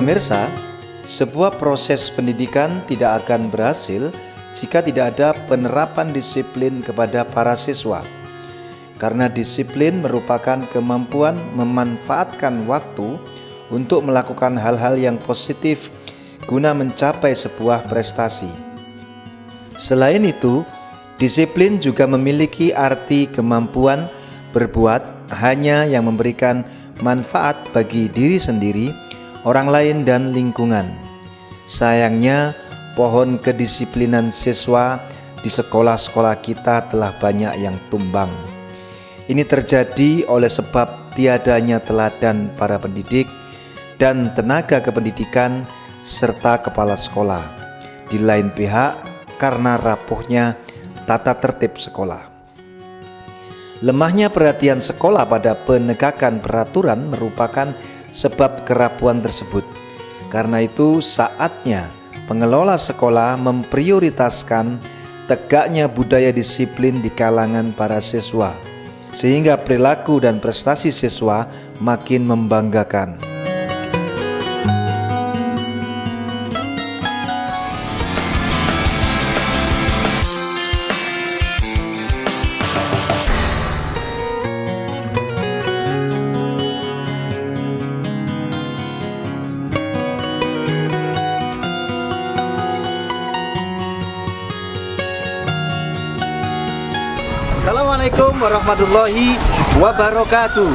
Pemirsa, sebuah proses pendidikan tidak akan berhasil jika tidak ada penerapan disiplin kepada para siswa. Karena disiplin merupakan kemampuan memanfaatkan waktu untuk melakukan hal-hal yang positif guna mencapai sebuah prestasi. Selain itu, disiplin juga memiliki arti kemampuan berbuat hanya yang memberikan manfaat bagi diri sendiri, orang lain, dan lingkungan. Sayangnya, pohon kedisiplinan siswa di sekolah-sekolah kita telah banyak yang tumbang. Ini terjadi oleh sebab tiadanya teladan para pendidik dan tenaga kependidikan serta kepala sekolah. Di lain pihak, karena rapuhnya tata tertib sekolah. Lemahnya perhatian sekolah pada penegakan peraturan merupakan sebab kerapuhan tersebut. Karena itu saatnya pengelola sekolah memprioritaskan tegaknya budaya disiplin di kalangan para siswa, sehingga perilaku dan prestasi siswa makin membanggakan. Assalamualaikum warahmatullahi wabarakatuh.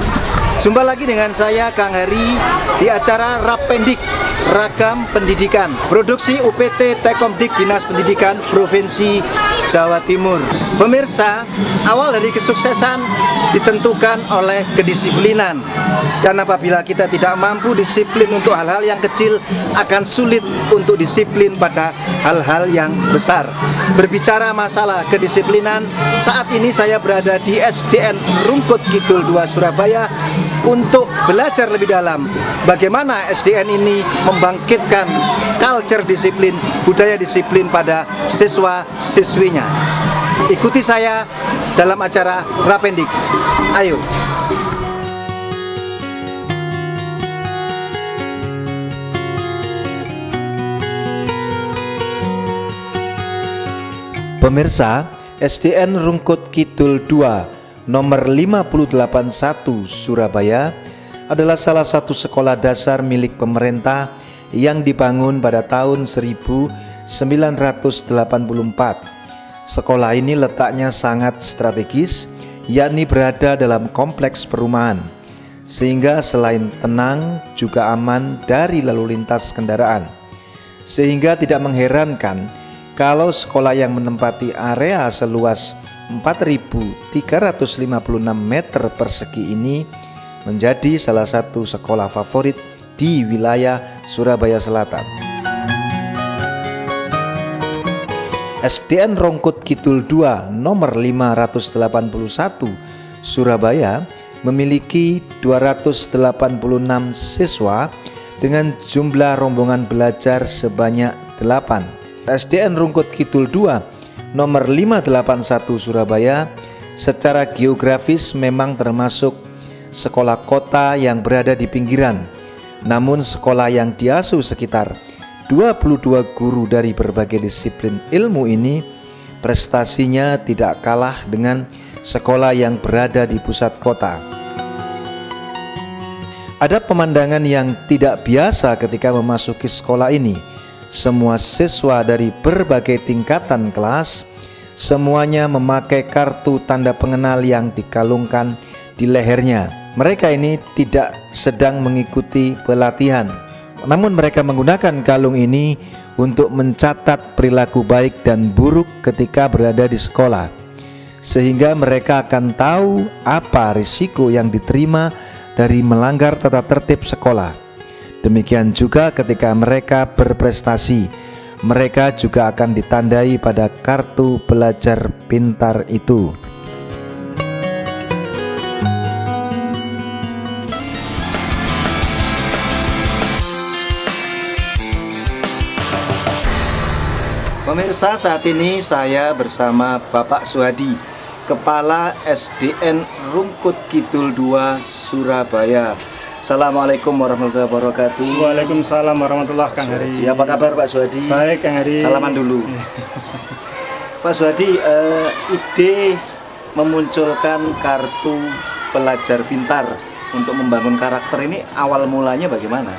Jumpa lagi dengan saya Kang Heri di acara Rapendik, Ragam Pendidikan, produksi UPT Tekomdik Dinas Pendidikan Provinsi Jawa Timur. Pemirsa, awal dari kesuksesan ditentukan oleh kedisiplinan. Dan apabila kita tidak mampu disiplin untuk hal-hal yang kecil, akan sulit untuk disiplin pada hal-hal yang besar. Berbicara masalah kedisiplinan, saat ini saya berada di SDN Rungkut Kidul 2 Surabaya untuk belajar lebih dalam bagaimana SDN ini membangkitkan culture disiplin, budaya disiplin pada siswa-siswinya. Ikuti saya dalam acara Rapendik. Ayo. Pemirsa, SDN Rungkut Kidul 2 nomor 581 Surabaya adalah salah satu sekolah dasar milik pemerintah yang dibangun pada tahun 1984. Sekolah ini letaknya sangat strategis, yakni berada dalam kompleks perumahan, sehingga selain tenang juga aman dari lalu lintas kendaraan. Sehingga tidak mengherankan kalau sekolah yang menempati area seluas 4.356 meter persegi ini menjadi salah satu sekolah favorit di wilayah Surabaya Selatan. SDN Rungkut Kidul 2 nomor 581 Surabaya memiliki 286 siswa dengan jumlah rombongan belajar sebanyak 8. SDN Rungkut Kidul 2 nomor 581 Surabaya secara geografis memang termasuk sekolah kota yang berada di pinggiran. Namun sekolah yang diasuh sekitar 22 guru dari berbagai disiplin ilmu ini prestasinya tidak kalah dengan sekolah yang berada di pusat kota. Ada pemandangan yang tidak biasa ketika memasuki sekolah ini. Semua siswa dari berbagai tingkatan kelas, semuanya memakai kartu tanda pengenal yang dikalungkan di lehernya. Mereka ini tidak sedang mengikuti pelatihan, namun mereka menggunakan kalung ini untuk mencatat perilaku baik dan buruk ketika berada di sekolah, sehingga mereka akan tahu apa risiko yang diterima dari melanggar tata tertib sekolah. Demikian juga ketika mereka berprestasi, mereka juga akan ditandai pada kartu pelajar pintar itu. Pemirsa, saat ini saya bersama Bapak Suhadi, Kepala SDN Rungkut Kidul 2 Surabaya. Assalamualaikum warahmatullahi wabarakatuh. Waalaikumsalam warahmatullahi wabarakatuh, Kang Hari. Ya, apa kabar Pak Suhadi? Baik, Kang Hari. Salaman dulu. Pak Suhadi, ide memunculkan kartu pelajar pintar untuk membangun karakter ini awal mulanya bagaimana?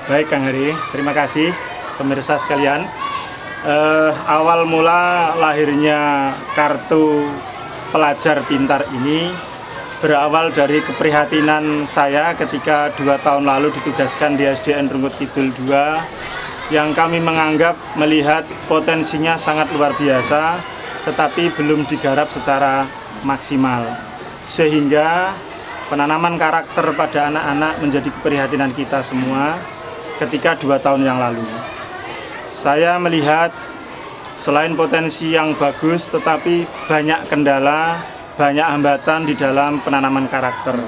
Baik, Kang Hari. Terima kasih pemirsa sekalian. Awal mula lahirnya kartu pelajar pintar ini berawal dari keprihatinan saya ketika 2 tahun lalu ditugaskan di SDN Rungkut Kidul 2 yang kami menganggap melihat potensinya sangat luar biasa tetapi belum digarap secara maksimal, sehingga penanaman karakter pada anak-anak menjadi keprihatinan kita semua ketika 2 tahun yang lalu. Saya melihat selain potensi yang bagus tetapi banyak kendala, banyak hambatan di dalam penanaman karakter.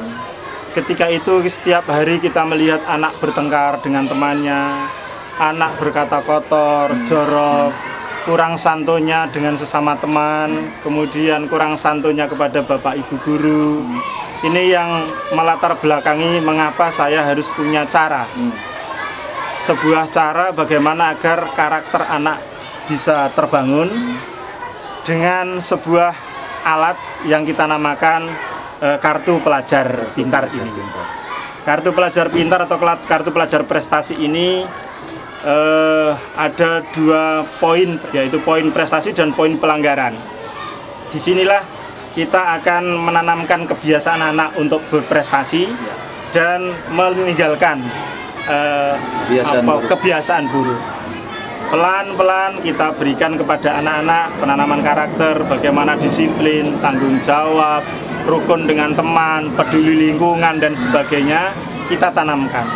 Ketika itu setiap hari kita melihat anak bertengkar dengan temannya, anak berkata kotor, jorok, kurang santunnya dengan sesama teman, kemudian kurang santunnya kepada bapak ibu guru. Ini yang melatar belakangi mengapa saya harus punya cara. Sebuah cara bagaimana agar karakter anak bisa terbangun dengan sebuah alat yang kita namakan kartu pelajar pintar ini. Kartu pelajar pintar atau kartu pelajar prestasi ini ada 2 poin, yaitu poin prestasi dan poin pelanggaran. Disinilah kita akan menanamkan kebiasaan anak untuk berprestasi dan meninggalkan kebiasaan buruk. Pelan-pelan kita berikan kepada anak-anak penanaman karakter, bagaimana disiplin, tanggung jawab, rukun dengan teman, peduli lingkungan, dan sebagainya kita tanamkan.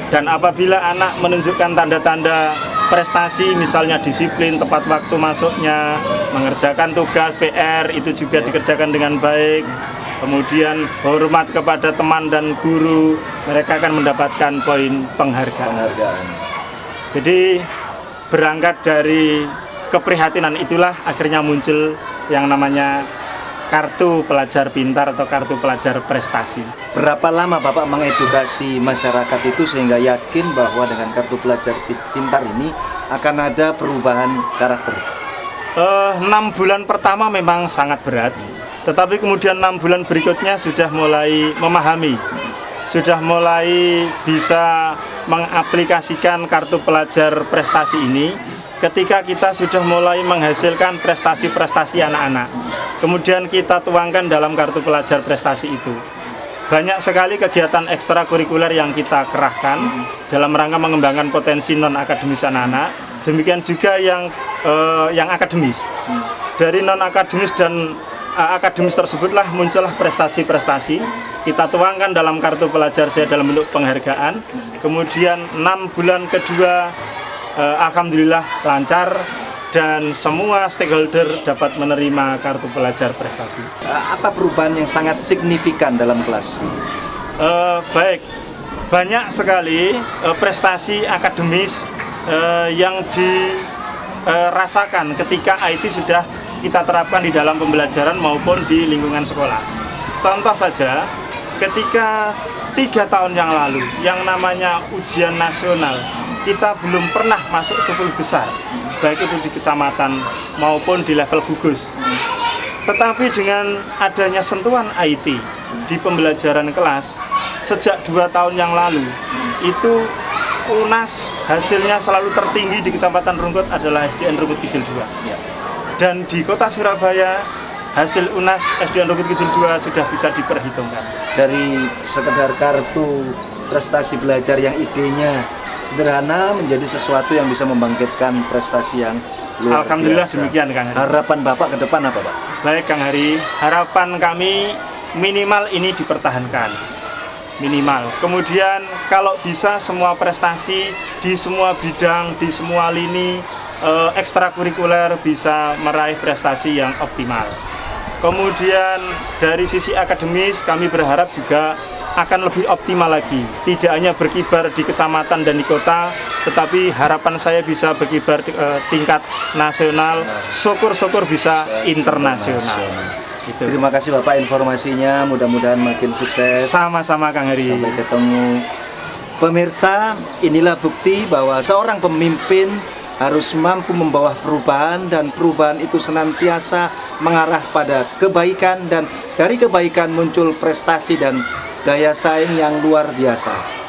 Dan apabila anak menunjukkan tanda-tanda prestasi, misalnya disiplin, tepat waktu masuknya, mengerjakan tugas PR, itu juga dikerjakan dengan baik, kemudian hormat kepada teman dan guru, mereka akan mendapatkan poin penghargaan. Jadi berangkat dari keprihatinan itulah akhirnya muncul yang namanya kartu pelajar pintar atau kartu pelajar prestasi. Berapa lama Bapak mengedukasi masyarakat itu sehingga yakin bahwa dengan kartu pelajar pintar ini akan ada perubahan karakter? 6 bulan pertama memang sangat berat, tetapi kemudian 6 bulan berikutnya sudah mulai memahami, sudah mulai bisa mengaplikasikan kartu pelajar prestasi ini ketika kita sudah mulai menghasilkan prestasi-prestasi anak-anak. Kemudian kita tuangkan dalam kartu pelajar prestasi itu. Banyak sekali kegiatan ekstrakurikuler yang kita kerahkan dalam rangka mengembangkan potensi non-akademis anak-anak. Demikian juga yang akademis. Dari non-akademis dan akademis tersebutlah muncullah prestasi-prestasi. Kita tuangkan dalam kartu pelajar saya dalam bentuk penghargaan. Kemudian 6 bulan kedua alhamdulillah lancar dan semua stakeholder dapat menerima kartu pelajar prestasi. Apa perubahan yang sangat signifikan dalam kelas? Baik, banyak sekali prestasi akademis yang dirasakan ketika IT sudah kita terapkan di dalam pembelajaran maupun di lingkungan sekolah. Contoh saja, ketika 3 tahun yang lalu yang namanya ujian nasional kita belum pernah masuk 10 besar, baik itu di kecamatan maupun di level gugus. Tetapi dengan adanya sentuhan IT di pembelajaran kelas sejak 2 tahun yang lalu, itu UNAS hasilnya selalu tertinggi di Kecamatan Rungkut adalah SDN Rungkut Kidul 2. Dan di kota Surabaya hasil UNAS SDN Rungkut Kidul 2 sudah bisa diperhitungkan. Dari sekedar kartu prestasi belajar yang idenya sederhana menjadi sesuatu yang bisa membangkitkan prestasi yang luar Alhamdulillah biasa. Demikian, Kang Hari. Harapan Bapak ke depan apa, Pak? Baik, Kang Hari, harapan kami minimal ini dipertahankan. Minimal. Kemudian kalau bisa semua prestasi di semua bidang, di semua lini ekstrakurikuler bisa meraih prestasi yang optimal. Kemudian dari sisi akademis kami berharap juga akan lebih optimal lagi, tidak hanya berkibar di kecamatan dan di kota, tetapi harapan saya bisa berkibar tingkat nasional, syukur-syukur bisa internasional. Gitu. Terima kasih Bapak informasinya, mudah-mudahan makin sukses. Sama-sama Kang Heri. Sampai ketemu. Pemirsa, inilah bukti bahwa seorang pemimpin harus mampu membawa perubahan, dan perubahan itu senantiasa mengarah pada kebaikan, dan dari kebaikan muncul prestasi dan daya saing yang luar biasa.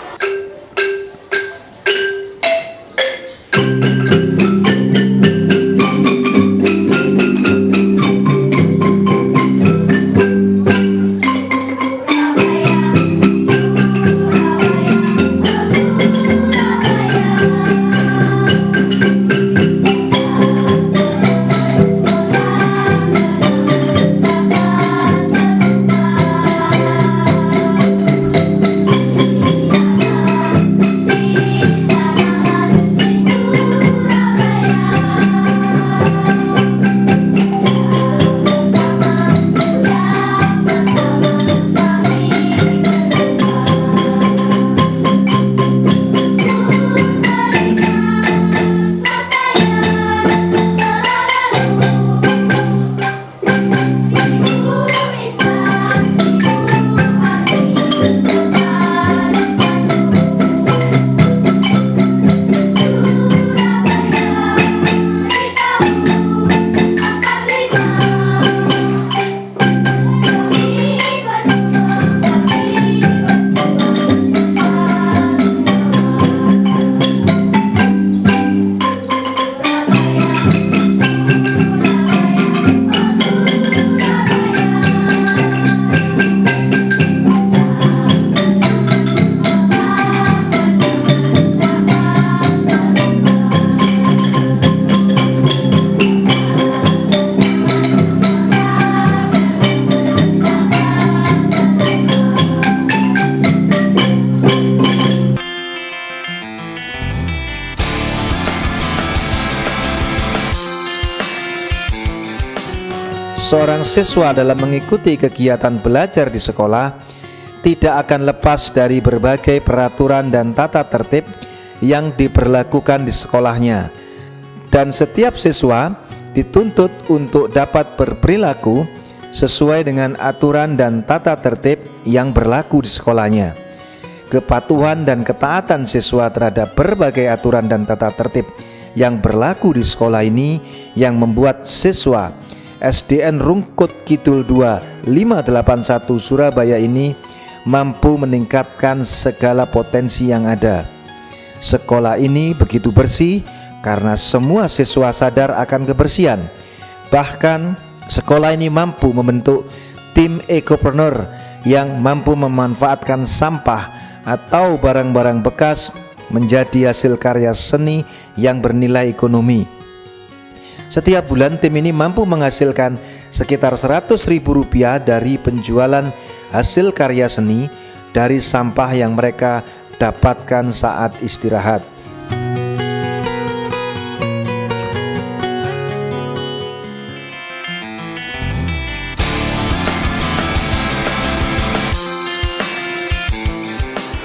Seorang siswa dalam mengikuti kegiatan belajar di sekolah tidak akan lepas dari berbagai peraturan dan tata tertib yang diberlakukan di sekolahnya, dan setiap siswa dituntut untuk dapat berperilaku sesuai dengan aturan dan tata tertib yang berlaku di sekolahnya. Kepatuhan dan ketaatan siswa terhadap berbagai aturan dan tata tertib yang berlaku di sekolah ini yang membuat siswa SDN Rungkut Kidul 2 581 Surabaya ini mampu meningkatkan segala potensi yang ada. Sekolah ini begitu bersih karena semua siswa sadar akan kebersihan. Bahkan sekolah ini mampu membentuk tim ekopreneur yang mampu memanfaatkan sampah atau barang-barang bekas menjadi hasil karya seni yang bernilai ekonomi. Setiap bulan tim ini mampu menghasilkan sekitar Rp100.000 dari penjualan hasil karya seni dari sampah yang mereka dapatkan saat istirahat.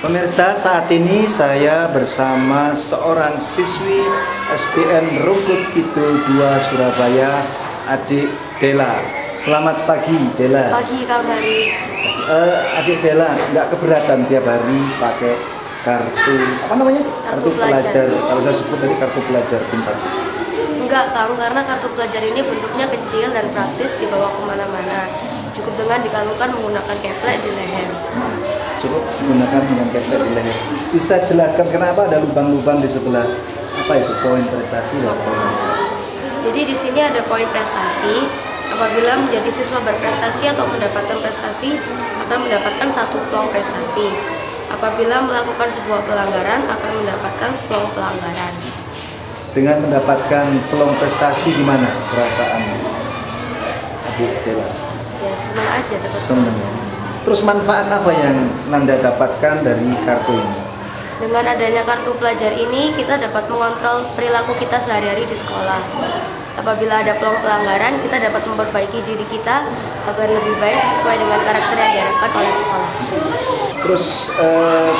Pemirsa, saat ini saya bersama seorang siswi SDN Rungkut Kidul 2 Surabaya, Adik Dela. Selamat pagi, Dela. Pagi, Kang Heri. Adik Dela, nggak keberatan tiap hari pakai kartu apa namanya? Kartu pelajar. Kalau saya sebut tadi kartu pelajar pintar. Enggak, Kang, karena kartu pelajar ini bentuknya kecil dan praktis dibawa kemana-mana. Cukup dengan dikalungkan menggunakan keplek di leher. Cukup menggunakan dengan keplek di leher. Bisa jelaskan kenapa ada lubang-lubang di sebelah apa itu poin prestasi dan poin? Jadi di sini ada poin prestasi. Apabila menjadi siswa berprestasi atau mendapatkan prestasi, akan mendapatkan 1 peluang prestasi. Apabila melakukan sebuah pelanggaran, akan mendapatkan peluang pelanggaran. Dengan mendapatkan peluang prestasi, gimana perasaan Adik Dela? Ya, senang aja tetap. Senang. Terus manfaat apa yang Nanda dapatkan dari kartu ini? Dengan adanya kartu pelajar ini, kita dapat mengontrol perilaku kita sehari-hari di sekolah. Apabila ada peluang pelanggaran, kita dapat memperbaiki diri kita agar lebih baik sesuai dengan karakter yang diharapkan oleh sekolah. Terus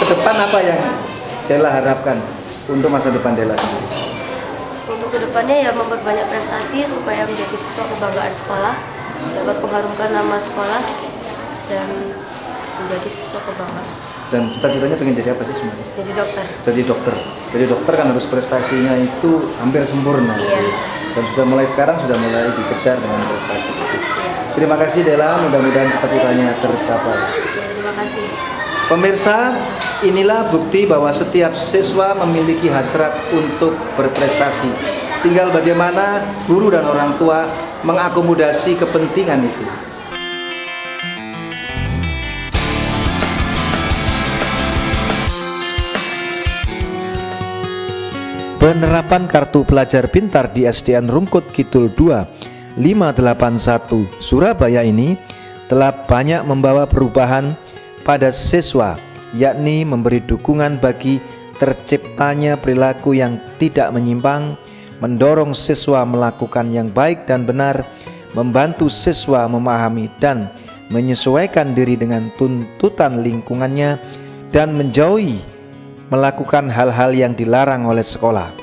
ke depan apa yang Dela harapkan untuk masa depan Dela? Untuk kedepannya ya memperbanyak prestasi supaya menjadi siswa kebanggaan sekolah, dapat mengharumkan nama sekolah dan menjadi siswa kebanggaan. Dan cita-citanya pengen jadi apa sih sebenarnya? Jadi dokter. Jadi dokter. Jadi dokter kan harus prestasinya itu hampir sempurna. Iya. Dan sudah mulai sekarang sudah mulai dikejar dengan prestasi itu. Terima kasih Dela, mudah-mudahan cita-citanya tercapai. Ya, terima kasih. Pemirsa, inilah bukti bahwa setiap siswa memiliki hasrat untuk berprestasi. Tinggal bagaimana guru dan orang tua mengakomodasi kepentingan itu. Penerapan Kartu Pelajar Pintar di SDN Rungkut Kidul 2 581 Surabaya ini telah banyak membawa perubahan pada siswa, yakni memberi dukungan bagi terciptanya perilaku yang tidak menyimpang, mendorong siswa melakukan yang baik dan benar, membantu siswa memahami dan menyesuaikan diri dengan tuntutan lingkungannya, dan menjauhi melakukan hal-hal yang dilarang oleh sekolah,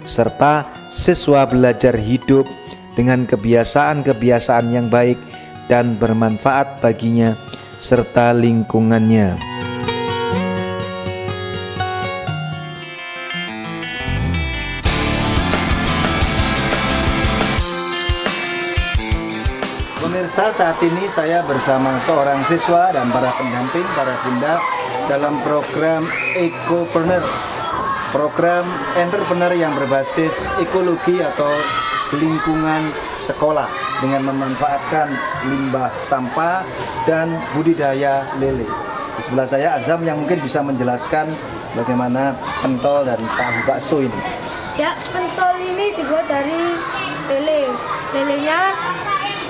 serta siswa belajar hidup dengan kebiasaan-kebiasaan yang baik dan bermanfaat baginya serta lingkungannya. Pemirsa, saat ini saya bersama seorang siswa dan para pendamping, para bunda dalam program Ekopreneur, program entrepreneur yang berbasis ekologi atau lingkungan sekolah dengan memanfaatkan limbah sampah dan budidaya lele. Di sebelah saya Azam yang mungkin bisa menjelaskan bagaimana pentol dan tahu bakso ini. Ya, pentol ini dibuat dari lele. Lelenya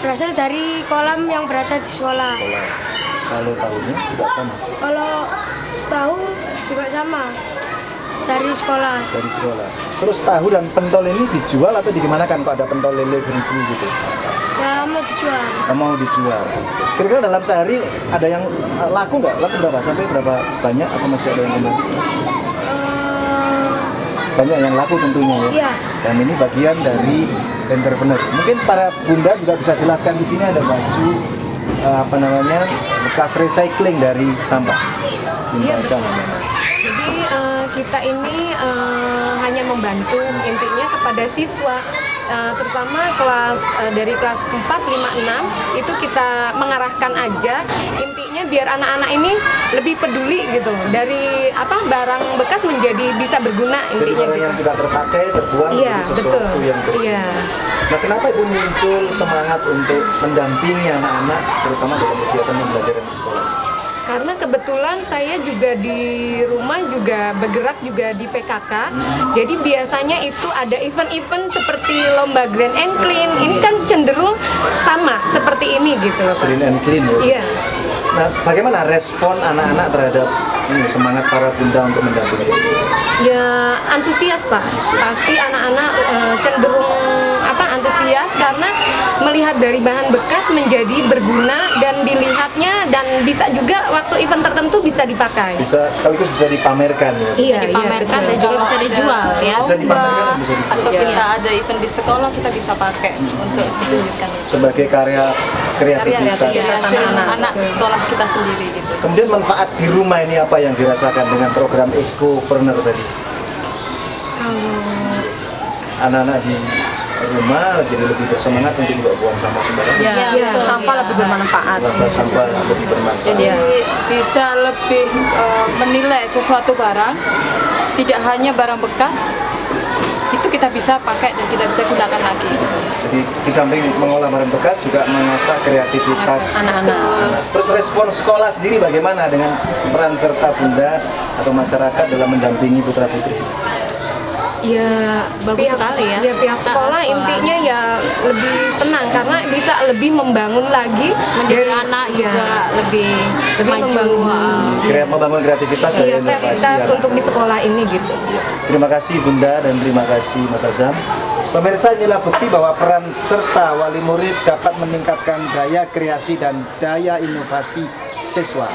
berasal dari kolam yang berada di sekolah. Kalau tahunya juga sama. Kalau tahu juga sama dari sekolah. Dari sekolah. Terus tahu dan pentol ini dijual atau digimanakan kok ada pentol lele 1000 gitu? Ya, mau dijual. Mau dijual. Kira-kira dalam sehari ada yang laku nggak? Laku berapa? Sampai berapa banyak atau masih ada yang kembali? Banyak yang laku tentunya ya. Iya. Dan ini bagian dari entrepreneur. Mungkin para bunda juga bisa jelaskan di sini ada baju bekas recycling dari sampah. Iya, betul. Jadi kita ini hanya membantu intinya kepada siswa, terutama dari kelas 4, 5, 6 itu kita mengarahkan aja intinya biar anak-anak ini lebih peduli gitu dari barang bekas menjadi bisa berguna intinya. Jadi barang gitu. yang tidak terpakai terbuang Iya, menjadi sesuatu betul. yang berguna. Iya. Nah, kenapa Ibu muncul semangat untuk mendampingi anak-anak terutama dalam kegiatan pembelajaran di sekolah? Karena kebetulan saya juga di rumah juga bergerak juga di PKK. Jadi biasanya itu ada event-event seperti lomba Grand and Clean. Ini kan cenderung sama seperti ini gitu loh, Pak. Green and clean ya? Iya. Nah, bagaimana respon anak-anak terhadap ini, semangat para bunda untuk mendampingi? Ya antusias, Pak. Pasti anak-anak cenderung antusias karena melihat dari bahan bekas menjadi berguna dan dilihatnya dan bisa juga waktu event tertentu bisa dipakai. Bisa sekaligus bisa dipamerkan ya. Iya, dipamerkan iya, dan juga bisa dijual ya. Bisa dipamerkan dan bisa dijual. Atau kita ada event di sekolah kita bisa pakai untuk ditunjukkan itu. Sebagai karya kreativitas. Anak sekolah kita sendiri gitu. Kemudian manfaat di rumah ini apa yang dirasakan dengan program Ekopreneur tadi? Anak-anak di rumah jadi lebih bersemangat untuk tidak buang sampah sembarangan. Ya, Sampah lebih bermanfaat. Rasa sampah lebih bermanfaat. Jadi bisa lebih menilai sesuatu barang, tidak hanya barang bekas, itu kita bisa pakai dan kita bisa gunakan lagi. Jadi di samping mengolah barang bekas juga mengasah kreativitas Anak-anak. Terus respon sekolah sendiri bagaimana dengan peran serta bunda atau masyarakat dalam mendampingi putra putri? Ya Bagus sekali ya. Ya pihak sekolah intinya ya lebih senang karena bisa lebih membangun lagi Menjadi dari anak ya, juga lebih maju. Membangun kreativitas dan Iya, inovasi. kreativitas untuk di sekolah ini gitu. Terima kasih Bunda dan terima kasih Mas Azam. Pemirsa, inilah bukti bahwa peran serta wali murid dapat meningkatkan daya kreasi dan daya inovasi siswa.